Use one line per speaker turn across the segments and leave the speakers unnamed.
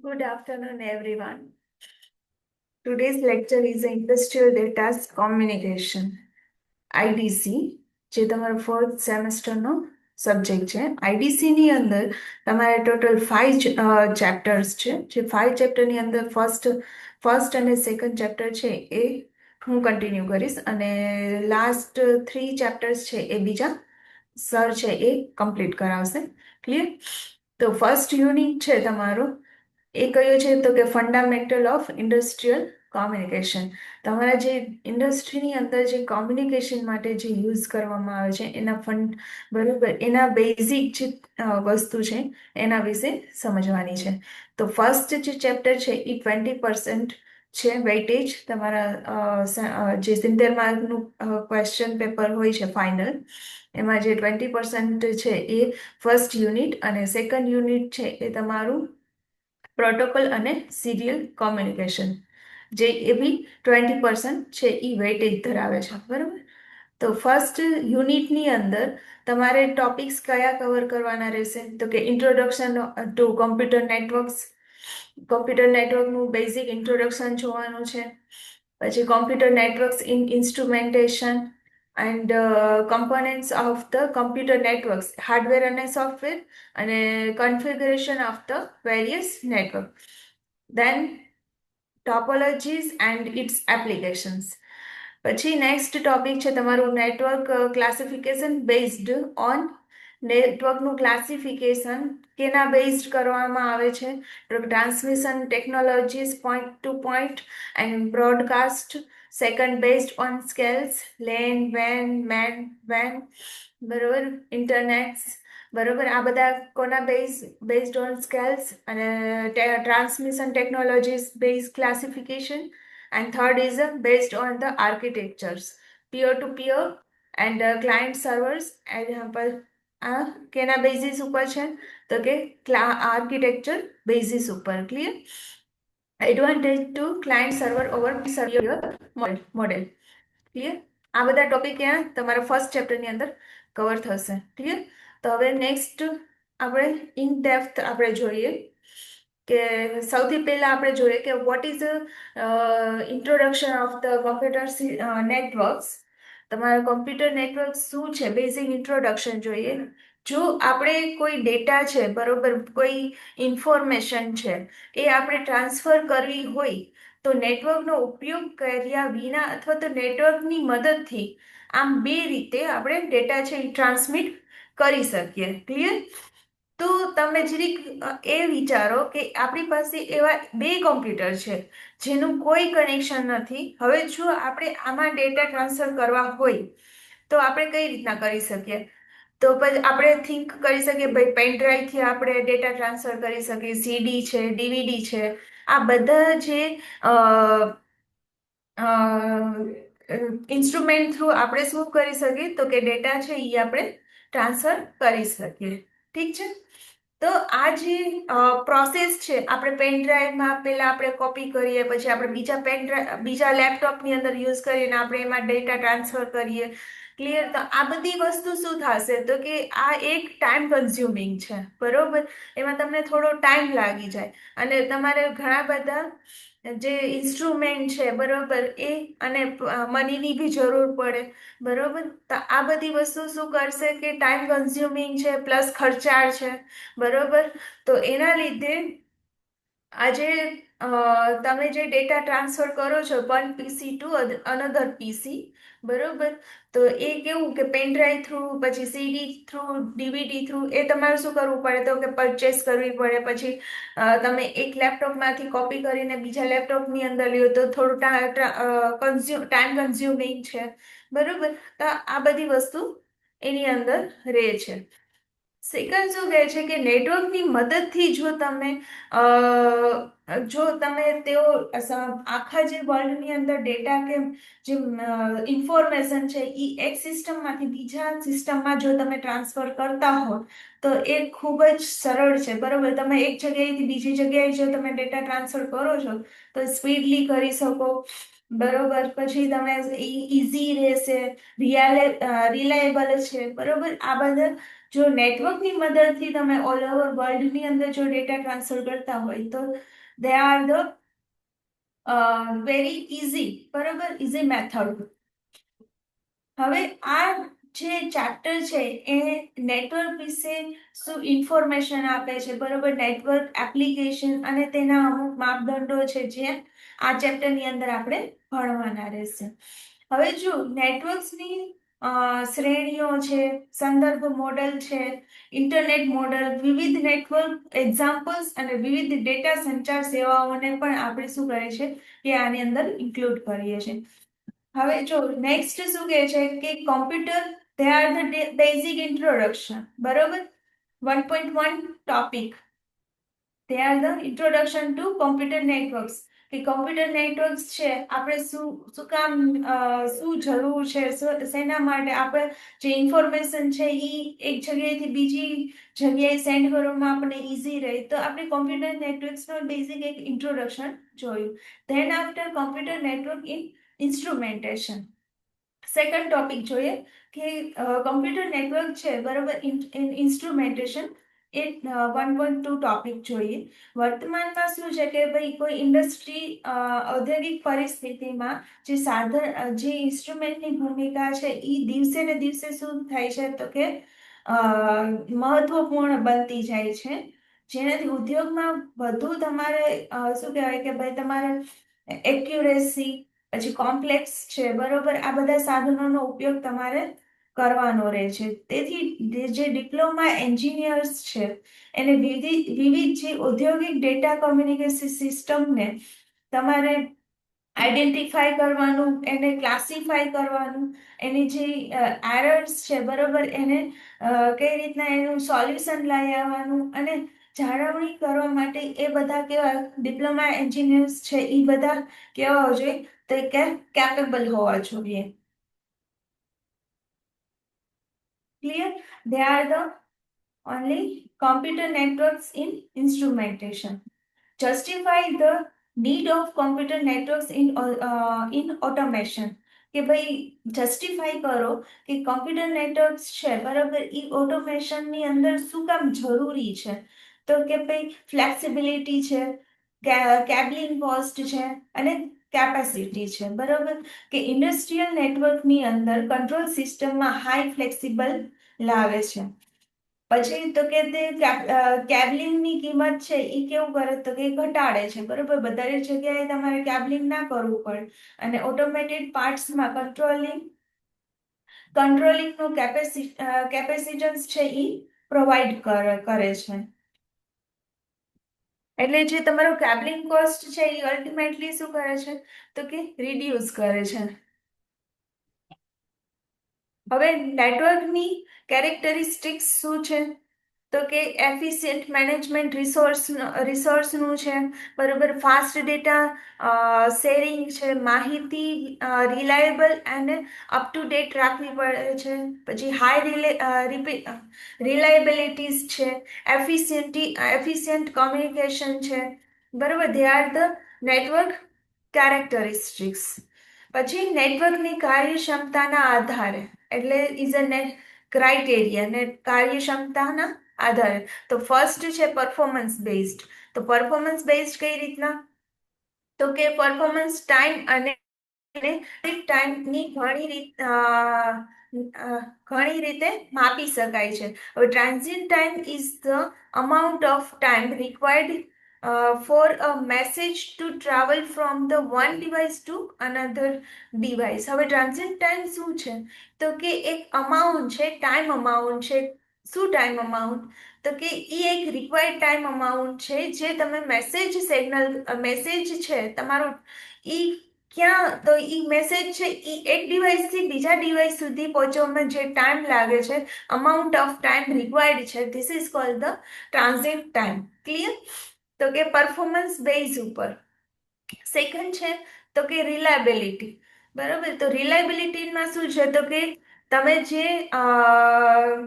Good afternoon, everyone. Today's lecture is Industrial Data Communication, IDC, જે તમારો fourth સેમેસ્ટરનો subject છે. આઈડીસીની અંદર તમારે ટોટલ 5 ચેપ્ટર્સ છે. જે 5 ચેપ્ટરની અંદર ફર્સ્ટ અને સેકન્ડ ચેપ્ટર છે એ હું કન્ટિન્યુ કરીશ અને લાસ્ટ 3 ચેપ્ટર્સ છે એ બીજા સર છે એ કમ્પ્લીટ કરાવશે. ક્લિયર? તો ફર્સ્ટ યુનિટ છે તમારો એ કયો છે તો કે ફંડામેન્ટલ ઓફ ઇન્ડસ્ટ્રીયલ કોમ્યુનિકેશન. તમારા જે ઇન્ડસ્ટ્રીની અંદર જે કોમ્યુનિકેશન માટે જે યુઝ કરવામાં આવે છે એના બરોબર એના બેઝિક જે વસ્તુ છે એના વિશે સમજવાની છે. તો ફર્સ્ટ જે ચેપ્ટર છે એ 20% છે વેઇટેજ. તમારા જે 70 માર્કનું ક્વેશ્ચન પેપર હોય છે ફાઇનલ, એમાં જે 20% છે એ ફર્સ્ટ યુનિટ અને સેકન્ડ યુનિટ છે એ તમારું પ્રોટોકોલ અને સિરિયલ કોમ્યુનિકેશન, જે એ બી 20% છે એ વેઇટેજ ધરાવે છે. બરાબર. તો ફર્સ્ટ યુનિટની અંદર તમારે ટોપિક્સ કયા કવર કરવાના રહેશે તો કે introduction to computer networks, computer નેટવર્કનું બેઝિક ઇન્ટ્રોડક્શન જોવાનું છે. પછી computer networks in instrumentation and components of the computer networks, hardware અને સોફ્ટવેર, અને configuration of the various network. Then topologies and its applications. પછી નેક્સ્ટ ટોપિક છે તમારું network classification based on. નેટવર્કનું ક્લાસિફિકેશન કેના બેઝડ કરવામાં આવે છે તો transmission technologies, point two point and broadcast. Second based on scales, lane, van, main, van, બરોબર, ઇન્ટરનેટ્સ, બરોબર. આ બધા કોના બેઝડ ઓન સ્કેલ્સ અને transmission technologies base classification. And third is based on the architectures, peer-to-peer and client servers. કેના basis ઉપર છે તો કે આર્કિટેક્ચર બેઝિસ ઉપર. Clear? Advantage to client server over model. Clear? આ બધા ટોપિક ત્યાં તમારા ફર્સ્ટ ચેપ્ટરની અંદર કવર થશે. ક્લિયર? તો હવે નેક્સ્ટ આપણે ઇન ડેપ્થ આપણે જોઈએ કે સૌથી પહેલા આપણે જોઈએ કે what is introduction of the computer networks. તમારા કોમ્પ્યુટર નેટવર્ક શું છે, બેઝિક ઇન્ટ્રોડક્શન જોઈએ. જો આપણે કોઈ ડેટા છે, બરોબર, કોઈ ઇન્ફોર્મેશન છે એ આપણે ટ્રાન્સફર કરવી હોય તો નેટવર્કનો ઉપયોગ કર્યા વિના અથવા તો નેટવર્કની મદદથી આમ બે રીતે આપણે ડેટા છે એ ટ્રાન્સમિટ કરી શકીએ. ક્લિયર? તો તમે જરીક એ વિચારો કે આપણી પાસે એવા બે કોમ્પ્યુટર છે જેનું કોઈ કનેક્શન નથી. હવે જો આપણે આમાં ડેટા ટ્રાન્સફર કરવા હોય તો આપણે કઈ રીતના કરી શકીએ? તો પછી આપણે થિંક કરી શકીએ ભાઈ પેન ડ્રાઈવથી આપણે ડેટા ટ્રાન્સફર કરી શકીએ, સીડી છે, ડીવીડી છે, આ બધા જે ઇન્સ્ટ્રુમેન્ટ થ્રુ આપણે શું કરી શકીએ તો કે ડેટા છે એ આપણે ટ્રાન્સફર કરી શકીએ. ઠીક છે? તો આ જે પ્રોસેસ છે, આપણે પેન ડ્રાઈવમાં પહેલા આપણે કોપી કરીએ, પછી આપણે બીજા લેપટોપની અંદર યુઝ કરીને આપણે એમાં ડેટા ટ્રાન્સફર કરીએ. ક્લિયર? તો આ બધી વસ્તુ શું થશે તો કે આ એક ટાઈમ કન્ઝ્યુમિંગ છે. બરોબર. એમાં તમને થોડો ટાઈમ લાગી જાય અને તમારે ઘણા બધા જે ઇન્સ્ટ્રુમેન્ટ છે, બરોબર, એ અને મનીની બી જરૂર પડે. બરોબર. તો આ બધી વસ્તુ શું કરશે કે ટાઈમ કન્ઝ્યુમિંગ છે પ્લસ ખર્ચાળ છે. બરોબર. તો એના લીધે આજે તમે જે ડેટા ટ્રાન્સફર કરો છો વન પીસી ટુ અનધર પીસી, બરોબર, તો એ કેવું કે પેન ડ્રાઈવ થ્રુ, પછી સીડી થ્રુ, ડીવીડી થ્રુ, એ તમારે શું કરવું પડે તો કે પરચેસ કરવી પડે. પછી તમે એક લેપટોપમાંથી કોપી કરીને બીજા લેપટોપની અંદર લ્યો તો થોડું ટાઈમ કન્ઝ્યુમિંગ છે. બરોબર. તો આ બધી વસ્તુ એની અંદર રહે છે. સેકન્ડ શું કહે છે કે નેટવર્કની મદદથી જો તમે તેઓ આખા જે વર્લ્ડની અંદર ડેટા કે જે ઇન્ફોર્મેશન છે એ એક સિસ્ટમમાંથી બીજા સિસ્ટમમાં જો તમે ટ્રાન્સફર કરતા હો તો એ ખૂબ જ સરળ છે. બરોબર. તમે એક જગ્યાએથી બીજી જગ્યાએ જો તમે ડેટા ટ્રાન્સફર કરો છો તો સ્પીડલી કરી શકો. બરોબર. પછી તમે ઇઝી રહેશે, રિલાયેબલ છે. બરોબર. આ બધા જો નેટવર્કની મદદથી તમે ઓલ ઓવર વર્લ્ડની અંદર જો ડેટા ટ્રાન્સફર કરતા હોય તો they are the very easy, બરોબર, ઇઝી મેથડ. હવે આ જે ચેપ્ટર છે એ નેટવર્ક વિશે શું ઇન્ફોર્મેશન આપે છે, બરોબર, નેટવર્ક એપ્લિકેશન અને તેના અમુક માપદંડો છે જે આ ચેપ્ટરની અંદર આપણે ભણવાના રહેશે. હવે જો નેટવર્ક્સની શ્રેણીઓ છે, સંદર્ભ મોડલ છે, ઇન્ટરનેટ મોડલ, વિવિધ નેટવર્ક એક્ઝામ્પલ્સ અને વિવિધ ડેટા સંચાર સેવાઓને પણ આપણે શું કરીએ છીએ કે આની અંદર ઇન્ક્લુડ કરીએ છીએ. હવે જો નેક્સ્ટ શું કહે છે કે computer they are the basic introduction, બરોબર, 1.1 topic they are the introduction to computer networks. કે કોમ્પ્યુટર નેટવર્ક્સ છે આપણે શું શું કામ શું જરૂર છે, શેના માટે આપણે જે ઇન્ફોર્મેશન છે એ એક જગ્યાએથી બીજી જગ્યાએ સેન્ડ કરવામાં આપણે ઇઝી રહે, તો આપણે કોમ્પ્યુટર નેટવર્ક્સનો બેઝિક એક ઇન્ટ્રોડક્શન જોયું. Than after computer network in instrumentation. Second topic જોઈએ કે કોમ્પ્યુટર નેટવર્ક છે, બરોબર, ઇન્સ્ટ્રુમેન્ટેશન એ 1.2 ટોપિક જોઈએ. વર્તમાનમાં શું છે કે ભાઈ કોઈ ઇન્ડસ્ટ્રી ઔદ્યોગિક પરિસ્થિતિમાં જે સાધન જે ઇન્સ્ટ્રુમેન્ટની ભૂમિકા છે એ દિવસે ને દિવસે શું થાય છે તો કે મહત્વપૂર્ણ બનતી જાય છે, જેનાથી ઉદ્યોગમાં વધુ તમારે શું કહેવાય કે ભાઈ તમારે એક્યુરેસી, પછી કોમ્પ્લેક્સ છે, બરોબર, આ બધા સાધનોનો ઉપયોગ તમારે કરવાનો રહે છે. તેથી જે ડિપ્લોમા એન્જિનિયર્સ છે એને વિવિધ જે ઔદ્યોગિક ડેટા કોમ્યુનિકેશન સિસ્ટમને તમારે આઈડેન્ટિફાઈ કરવાનું, એને ક્લાસિફાઈ કરવાનું, એની જે એરર્સ છે, બરોબર, એને કઈ રીતના એનું સોલ્યુશન લઈ આવવાનું અને જાળવણી કરવા માટે એ બધા કેવા ડિપ્લોમા એન્જિનિયર્સ છે એ બધા કેવા હોવા જોઈએ તો કે કેપેબલ હોવા જોઈએ. Clear? They are the only computer networks in instrumentation. Justify the need of computer networks in automation. કે ભાઈ જસ્ટિફાઈ કરો કે કોમ્પ્યુટર નેટવર્ક્સ છે, બરાબર, એ ઓટોમેશનની અંદર શું કામ જરૂરી છે. તો કે ભાઈ ફ્લેક્સિબિલિટી છે, કેબલિંગ કોસ્ટ છે અને કેપેસિટી છે, બરાબર, કે ઇન્ડસ્ટ્રીયલ નેટવર્કની અંદર કંટ્રોલ સિસ્ટમમાં હાઈ ફ્લેક્સિબલ લાવે છે. પછી તો કે તે કેબલિંગની કિંમત છે એ કેવું કરે તો કે ઘટાડે છે, બરોબર, બધા જગ્યાએ તમારે કેબલિંગ ના કરવું પડે અને ઓટોમેટેડ પાર્ટ્સમાં કંટ્રોલિંગનું કેપેસિટન્સ છે એ પ્રોવાઈડ કરે છે. એટલે જે તમારો કેબલિંગ કોસ્ટ છે એ અલ્ટિમેટલી શું કરે છે તો કે રિડ્યુસ કરે છે. હવે નેટવર્કની કેરેક્ટરિસ્ટિક્સ શું છે તો કે એફિશિયન્ટ મેનેજમેન્ટ રિસોર્સનું છે, બરોબર, ફાસ્ટ ડેટા શેરિંગ છે, માહિતી રિલાયેબલ અને અપ ટુ ડેટ રાખવી પડે છે, પછી હાઈ રિલાયેબિલિટીઝ છે, એફિશિયન્ટ કોમ્યુનિકેશન છે, બરોબર, they are the network characteristics. પછી નેટવર્કની કાર્યક્ષમતાના આધારે, એટલે ઇઝ અ ક્રાઇટેરિયા ને કાર્યક્ષમતાના આધારે, તો ફર્સ્ટ છે પરફોર્મન્સ બેઝડ. તો પરફોર્મન્સ બેઝડ કઈ રીતના તો કે પરફોર્મન્સ ટાઈમ અને ટાઈમની ઘણી રીતે માપી શકાય છે. હવે transit time is the amount of time required for a message to travel from the one device to another device. હવે ટ્રાન્ઝિટ ટાઈમ શું છે તો કે એક અમાઉન્ટ છે, ટાઈમ અમાઉન્ટ છે. શું ટાઈમ અમાઉન્ટ તો કે એ એક રિક્વાયર્ડ ટાઈમ અમાઉન્ટ છે જે તમે મેસેજ છે તમારો એ ક્યાં તો એ મેસેજ છે એ એક ડિવાઇસથી બીજા ડિવાઇસ સુધી પહોંચવામાં જે ટાઈમ લાગે છે, અમાઉન્ટ ઓફ ટાઈમ રિક્વાયર્ડ છે, this is called the transit time. Clear? તો કે પરફોર્મન્સ બેઝ ઉપર. સેકન્ડ છે તો કે રિલાયબિલિટી, બરોબર, તો રિલાયબિલિટીમાં શું છે તો કે તમે જે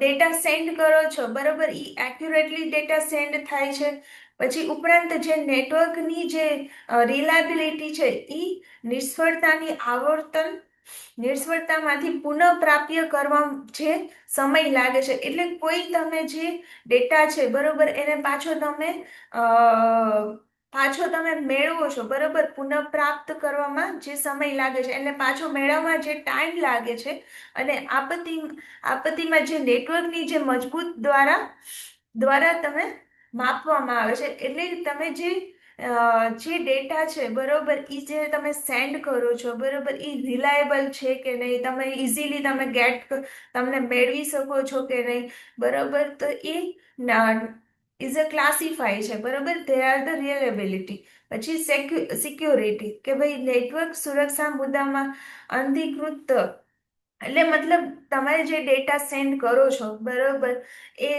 ડેટા સેન્ડ કરો છો, બરોબર, એ એક્યુરેટલી ડેટા સેન્ડ થાય છે. પછી ઉપરાંત જે નેટવર્કની જે રિલાયબિલિટી છે એ નિષ્ફળતાની આવર્તન નિષ્ફળતામાંથી પુનઃપ્રાપ્ય કરવા જે સમય લાગે છે, એટલે કોઈ તમે જે ડેટા છે બરોબર એને પાછો તમે મેળવો છો બરોબર, પુનઃપ્રાપ્ત કરવામાં જે સમય લાગે છે એટલે પાછો મેળવવામાં જે ટાઈમ લાગે છે, અને આપત્તિમાં જે નેટવર્કની જે મજબૂત દ્વારા તમે માપવામાં આવે છે, એટલે તમે જે ડેટા છે બરોબર એ જે તમે સેન્ડ કરો છો બરોબર એ રિલાયેબલ છે કે નહીં, તમે ઇઝીલી તમને મેળવી શકો છો કે નહીં બરોબર, તો એ ઇઝ અ ક્લાસિફાઈ છે બરોબર, દે આર ધ રિયલેબિલિટી. પછી સિક્યોરિટી કે ભાઈ નેટવર્ક સુરક્ષા મુદ્દામાં અનધિકૃત, એટલે મતલબ તમે જે ડેટા સેન્ડ કરો છો બરોબર એ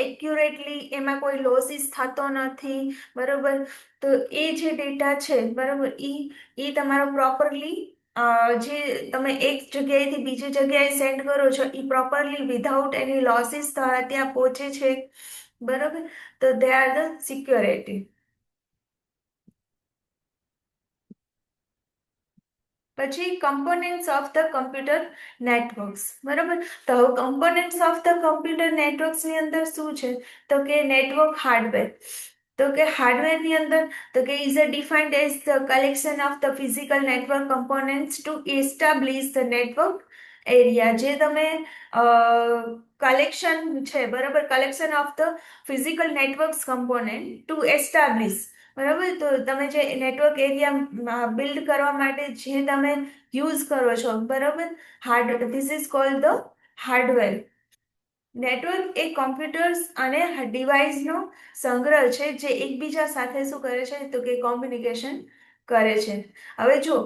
એક્યુરેટલી એમાં કોઈ લોસીસ થતો નથી બરોબર, તો એ જે ડેટા છે બરોબર એ તમારો પ્રોપરલી જે તમે એક જગ્યાએથી બીજી જગ્યાએ સેન્ડ કરો છો એ પ્રોપરલી વિધાઉટ એની લોસીસ ત્યાં પહોંચે છે બરોબર, તો દે આર ધ સિક્યોરિટી. પછી કમ્પોનેન્ટ્સ ઓફ ધ કમ્પ્યુટર નેટવર્ક્સ બરોબર, તો કમ્પોનેન્ટ્સ ઓફ ધ કમ્પ્યુટર નેટવર્ક્સની અંદર શું છે, તો કે નેટવર્ક હાર્ડવેર, તો કે હાર્ડવેરની અંદર તો કે is a defined as the collection of the physical network components to establish the network area, જે તમે કલેક્શન છે બરાબર, collection of the physical networks component to establish બરાબર, તો તમે જે નેટવર્ક એરિયા બિલ્ડ કરવા માટે જે તમે યુઝ કરો છો બરાબર, this is called the hardware. Network A computers અને ડિવાઇસનો સંગ્રહ છે જે એકબીજા સાથે શું કરે છે, તો કે કોમ્યુનિકેશન કરે છે. હવે જો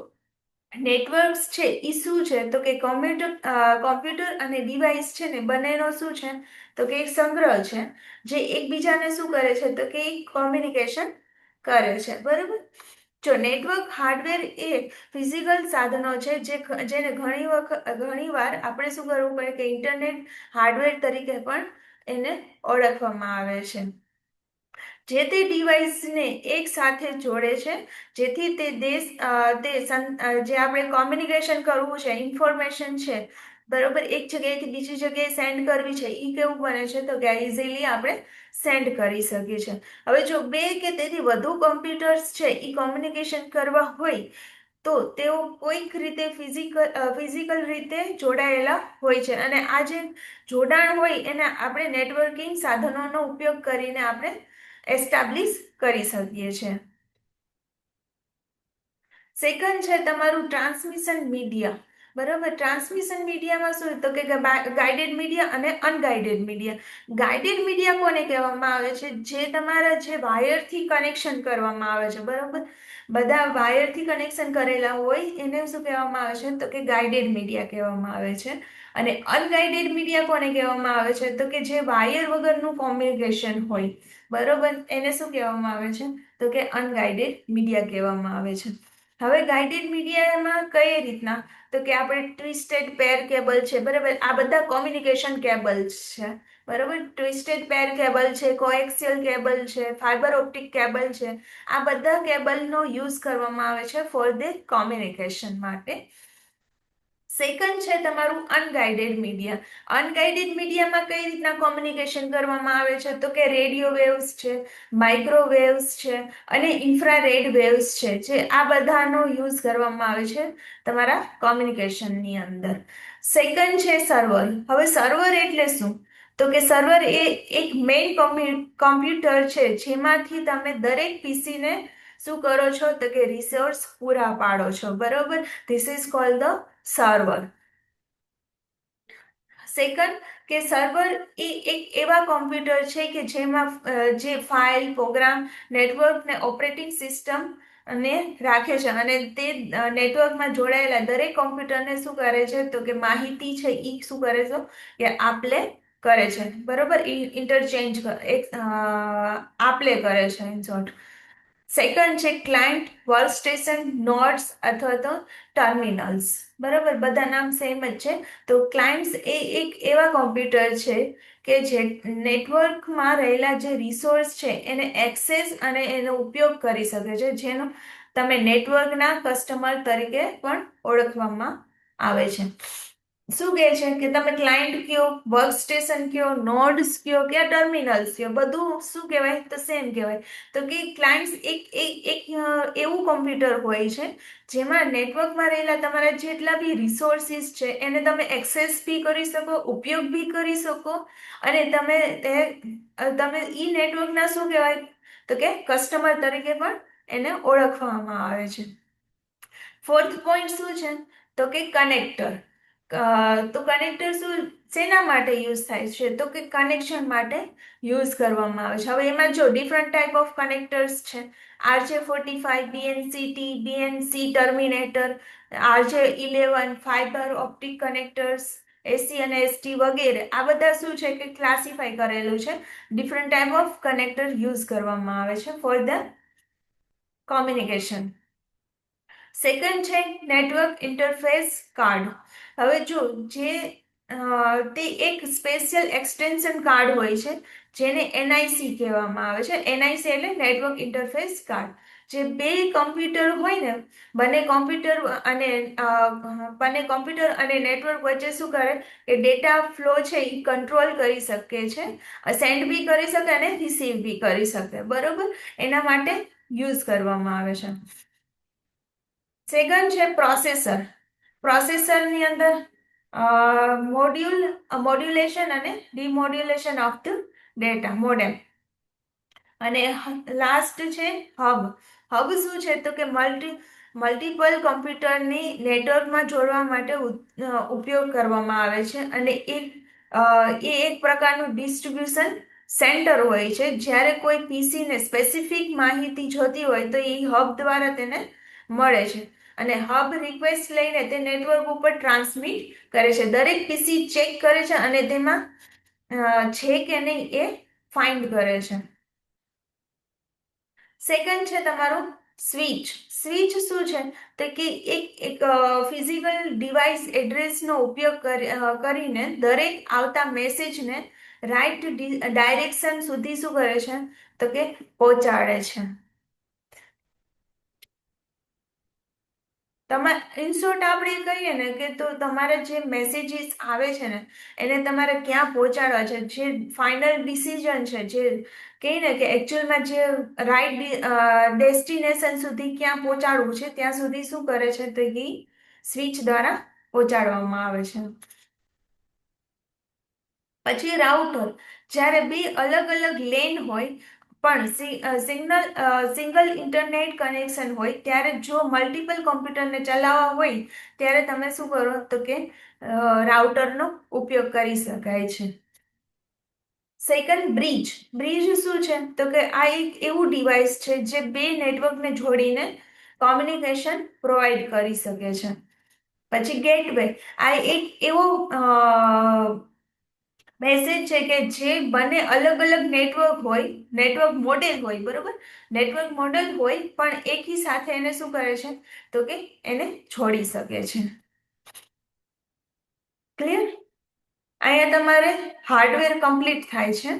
નેટવર્ક્સ છે એ શું છે, તો કે કોમ્પ્યુટર અને ડિવાઇસ છે ને બંનેનો શું છે, તો કે એક સંગ્રહ છે જે એકબીજાને શું કરે છે, તો કે કોમ્યુનિકેશન કરે છે બરાબર. જો નેટવર્ક હાર્ડવેર એ ફિઝિકલ સાધનો છે જેને ઘણી વાર આપણે શું કરવું પડે કે ઇન્ટરનેટ હાર્ડવેર તરીકે પણ એને ઓળખવામાં આવે છે, જે તે ડિવાઇસને એક સાથે જોડે છે જેથી જે આપણે કોમ્યુનિકેશન કરવું છે, ઇન્ફોર્મેશન છે બરોબર, એક જગ્યાએથી બીજી જગ્યાએ સેન્ડ કરવી છે એ કેવું બને છે, તો કે ઇઝીલી આપણે સેન્ડ કરી શકીએ છીએ. હવે જો બે કે તેથી વધુ કમ્પ્યુટર્સ છે એ કોમ્યુનિકેશન કરવા હોય તો તેઓ કોઈક રીતે ફિઝિકલ રીતે જોડાયેલા હોય છે, અને આ જે જોડાણ હોય એને આપણે નેટવર્કિંગ સાધનોનો ઉપયોગ કરીને આપણે એસ્ટાબ્લિશ કરી શકીએ છીએ. સેકન્ડ છે તમારું ટ્રાન્સમિશન મીડિયા બરોબર, ટ્રાન્સમિશન મીડિયામાં શું, તો કે ગાઈડેડ મીડિયા અને અનગાઈડેડ મીડિયા. ગાઈડેડ મીડિયા કોને કહેવામાં આવે છે, જે તમારા જે વાયરથી કનેક્શન કરવામાં આવે છે બરોબર, બધા વાયરથી કનેક્શન કરેલા હોય એને શું કહેવામાં આવે છે, તો કે ગાઈડેડ મીડિયા કહેવામાં આવે છે. અને અનગાઈડેડ મીડિયા કોને કહેવામાં આવે છે, તો કે જે વાયર વગરનું કોમ્યુનિકેશન હોય બરોબર, એને શું કહેવામાં આવે છે, તો કે અનગાઈડેડ મીડિયા કહેવામાં આવે છે. હવે ગાઈડેડ મીડિયામાં કઈ રીતના, તો કે આપણે ટ્વિસ્ટેડ પેર કેબલ છે બરાબર, આ બધા કોમ્યુનિકેશન કેબલ્સ છે બરાબર, ટ્વિસ્ટેડ પેર કેબલ છે, કોએક્સિયલ કેબલ છે, ફાઈબર ઓપ્ટિક કેબલ છે, આ બધા કેબલનો યુઝ કરવામાં આવે છે ફોર ધ કોમ્યુનિકેશન માટે. સેકન્ડ છે તમારું અનગાઈડેડ મીડિયા. અનગાઈડેડ મીડિયામાં કઈ રીતના કોમ્યુનિકેશન કરવામાં આવે છે, તો કે રેડિયો વેવ્સ છે, માઇક્રોવેવ્સ છે અને ઇન્ફ્રારેડ વેવ્સ છે, જે આ બધાનો યુઝ કરવામાં આવે છે તમારા કોમ્યુનિકેશનની અંદર. સેકન્ડ છે સર્વર. હવે સર્વર એટલે શું, તો કે સર્વર એ એક મેઇન કોમ્પ્યુટર છે જેમાંથી તમે દરેક પીસીને શું કરો છો, તો કે રિસોર્સ પૂરા પાડો છો બરોબર, this is called the server. Second કે સર્વર એ એક એવા કોમ્પ્યુટર છે કે જેમાં જે ફાઇલ, પ્રોગ્રામ, નેટવર્ક ને ઓપરેટિંગ સિસ્ટમ ને રાખે છે, અને તે નેટવર્કમાં જોડાયેલા દરેક કોમ્પ્યુટરને શું કરે છે, તો કે માહિતી છે એ શું કરે છે કે આપલે કરે છે બરોબર, ઇન્ટરચેન્જ આપલે કરે છે ઇન શોર્ટ. સેકન્ડ છે ક્લાયન્ટ, વર્કસ્ટેશન, નોડ્સ અથવા તો ટર્મિનલ્સ બરાબર, બધા નામ સેમ જ છે. તો ક્લાયન્ટ્સ એ એક એવા કોમ્પ્યુટર છે કે જે નેટવર્કમાં રહેલા જે રિસોર્સ છે એને એક્સેસ અને એનો ઉપયોગ કરી શકે છે, જેનો તમે નેટવર્કના કસ્ટમર તરીકે પણ ઓળખવામાં આવે છે. શું કહે છે કે તમે ક્લાયન્ટ કયો, વર્ક સ્ટેશન કયો, નોડ્સ કયો કે ટર્મિનલ્સ કયો, બધું શું કહેવાય તો સેમ કહેવાય. તો કે ક્લાયન્ટ્સ એક એવું કોમ્પ્યુટર હોય છે જેમાં નેટવર્કમાં રહેલા તમારા જેટલા બી રિસોર્સિસ છે એને તમે એક્સેસ બી કરી શકો, ઉપયોગ બી કરી શકો, અને તમે ઈ નેટવર્કના શું કહેવાય તો કે કસ્ટમર તરીકે પણ એને ઓળખવામાં આવે છે. ફોર્થ પોઈન્ટ શું છે તો કે કનેક્ટર. તો કનેક્ટર શું શેના માટે યુઝ થાય છે તો કે કનેક્શન માટે યુઝ કરવામાં આવે છે. હવે એમાં જો ડિફરન્ટ ટાઈપ ઓફ કનેક્ટર્સ છે. RJ45, BNCT, BNC terminator, RJ11, fibre optic connectors, SC અને એસટી વગેરે. આ બધા શું છે કે ક્લાસિફાઈ કરેલું છે. Different type of connector use કરવામાં આવે છે ફોર ધ કોમ્યુનિકેશન. સેકન્ડ છે નેટવર્ક ઇન્ટરફેસ કાર્ડ. હવે જો તે એક સ્પેશિયલ એક્સટેન્શન કાર્ડ હોય છે જેને એનઆઈસી કહેવામાં આવે છે. એનઆઈસી એટલે નેટવર્ક ઇન્ટરફેસ કાર્ડ. જે બે કમ્પ્યુટર હોય ને, બંને કોમ્પ્યુટર અને નેટવર્ક વચ્ચે શું કરે કે ડેટા ફ્લો છે એ કંટ્રોલ કરી શકે છે, સેન્ડ બી કરી શકે અને રિસીવ બી કરી શકે, બરોબર. એના માટે યુઝ કરવામાં આવે છે. સેકન્ડ છે પ્રોસેસર. પ્રોસેસરની અંદર મોડ્યુલેશન અને demodulation of the data, modem. અને લાસ્ટ છે હબ. હબ શું છે તો કે મલ્ટિપલ કમ્પ્યુટરની નેટવર્કમાં જોડવા માટે ઉપયોગ કરવામાં આવે છે. અને એ એક પ્રકારનું ડિસ્ટ્રીબ્યુશન સેન્ટર હોય છે. જ્યારે કોઈ પીસીને સ્પેસિફિક માહિતી જોતી હોય તો એ હબ દ્વારા તેને મળે છે. અને હબ રિક્વેસ્ટ લઈને તે નેટવર્ક ઉપર ટ્રાન્સમિટ કરે છે. દરેક પીસી ચેક કરે છે અને તેમાં છે કે નહીં એ ફાઇન્ડ કરે છે. સેકન્ડ છે તમારું સ્વિચ. સ્વિચ શું છે તો કે એક ફિઝિકલ ડિવાઇસ એડ્રેસનો ઉપયોગ કરીને દરેક આવતા મેસેજને રાઈટ ડાયરેક્શન સુધી શું કરે છે તો કે પહોંચાડે છે. ઇન શોર્ટ આપણે કહીએ ને કે તો તમારે જે મેસેજીસ આવે છે ને એને તમારે ક્યાં પહોંચાડવા છે, જે ફાઇનલ ડિસિઝન છે, જે કહીએ ને કે એકચ્યુઅલમાં જે રાઈટ ડેસ્ટિનેશન સુધી ક્યાં પહોંચાડવું છે ત્યાં સુધી શું કરે છે તો એ સ્વિચ દ્વારા પહોંચાડવામાં આવે છે. પછી રાઉટર. જ્યારે બે અલગ અલગ લેન હોય પણ સિંગલ ઇન્ટરનેટ કનેક્શન હોય ત્યારે જો મલ્ટિપલ કોમ્પ્યુટરને ચલાવવા હોય ત્યારે તમે શું કરો તો કે રાઉટરનો ઉપયોગ કરી શકાય છે. Second bridge. બ્રિજ શું છે તો કે આ એક એવું ડિવાઇસ છે જે બે નેટવર્કને જોડીને કોમ્યુનિકેશન પ્રોવાઈડ કરી શકે છે. પછી ગેટવે. આ એક એવો મેસેજ છે કે જે બંને અલગ અલગ નેટવર્ક મોડેલ હોય, બરોબર. નેટવર્ક મોડેલ હોય પણ એકી સાથે એને શું કરે છે તો કે એને જોડી શકે છે. ક્લિયર? અહીંયા તમારે હાર્ડવેર કમ્પ્લીટ થાય છે,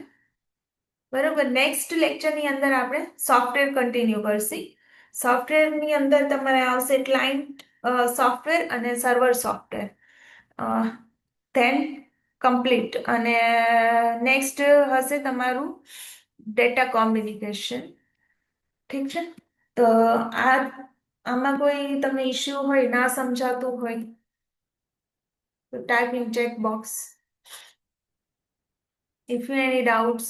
બરોબર. નેક્સ્ટ લેક્ચરની અંદર આપણે સોફ્ટવેર કન્ટિન્યુ કરશી. સોફ્ટવેરની અંદર તમારે આવશે ક્લાયન્ટ સોફ્ટવેર અને સર્વર સોફ્ટવેર, ધેન કમ્પ્લીટ. અને નેક્સ્ટ હશે તમારું ડેટા કોમ્યુનિકેશન. ઠીક છે. તો આમાં કોઈ તમને ઇશ્યુ હોય, ના સમજાતું હોય તો type in chat box if you any doubts.